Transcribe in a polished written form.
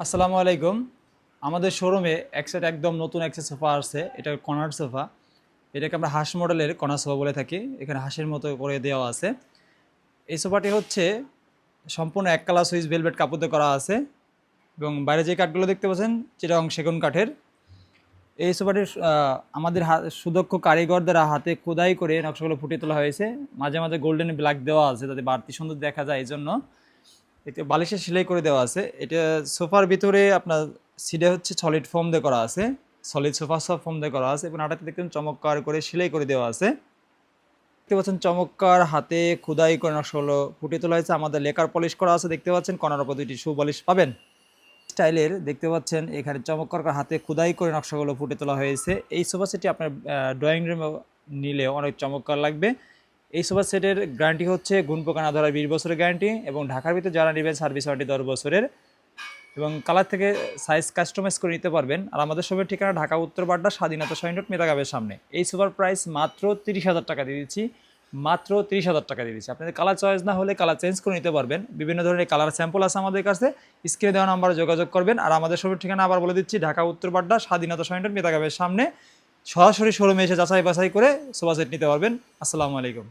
আসসালামু আলাইকুম। আমাদের শোরুমে এক সেট একদম নতুন একটা সোফা আসছে। এটা কর্নার সোফা। এটাকে আমরা হাঁস মডেলের কর্নার সোফা বলে থাকি। এখানে হাঁসের মতো করে দেওয়া আছে। এই সোফাটি হচ্ছে সম্পূর্ণ এক কালার সুইস ভেলভেট কাপড় দিয়ে করা আছে এবং বাইরে যে কাঠগুলো দেখতে পাচ্ছেন চিটাগং সেগুন কাঠের। এই সোফাটির আমাদের সুদক্ষ কারিগর দ্বারা হাতে খোদাই করে নকশাগুলো ফুটিয়ে তোলা হয়েছে। মাঝে মাঝে গোল্ডেন ব্ল্যাক দেওয়া আছে যাতে বাড়তি সুন্দর দেখা যায় এই জন্য। এতে বালিশের সেলাই করে দেওয়া আছে। এটা সোফার ভিতরে আপনার সিটে হচ্ছে সলিড ফোম দিয়ে করা আছে। সলিড সোফা সব ফোম দিয়ে করা আছে এবং আটাতে দেখতেন চমৎকার করে সেলাই করে দেওয়া আছে। দেখতে পাচ্ছেন চমৎকার হাতে খোদাই করে নকশাগুলো ফুটিয়ে তোলা হয়েছে। আমাদের লেকার পলিশ করা আছে দেখতে পাচ্ছেন। কর্নার উপর দুইটি শু বালিশ পাবেন। স্টাইলের দেখতে পাচ্ছেন এখানে চমৎকার করে হাতে খোদাই করে নকশাগুলো ফুটিয়ে তোলা হয়েছে। এই সোফা সেটটি আপনার ড্রয়িং রুমে নিলে অনেক চমৎকার লাগবে। এই সোফা সেটের গ্যারান্টি হচ্ছে গুণ পোকা না ধরা 20 বছরের গ্যারান্টি এবং ঢাকার ভিতরে যারা নেবেন সার্ভিস ওয়ারেন্টি 10 বছরের এবং কালার থেকে সাইজ কাস্টমাইজ করে নিতে পারবেন। আর আমাদের সবের ঠিকানা ঢাকা উত্তর বাড্ডা স্বাধীনতা সৈনিক মেতাগাবের সামনে। এই সোফার প্রাইস মাত্র 30,000 টাকা দিয়ে দিচ্ছি। মাত্র 30,000 টাকা দিয়ে দিচ্ছি। আপনাদের কালার চয়েস না হলে কালার চেঞ্জ করে নিতে পারবেন। বিভিন্ন ধরনের কালার স্যাম্পল আছে আমাদের কাছে। স্ক্রিনে দেওয়া নাম্বারে যোগাযোগ করবেন। আর আমাদের সবের ঠিকানা আবার বলে দিচ্ছি ঢাকা উত্তর বাড্ডা স্বাধীনতা সৈনিক মেতাগাবের সামনে। সরাসরি শোরুমে এসে যাচাই বাছাই করে সোফা সেট নিতে পারবেন। আসসালামু আলাইকুম।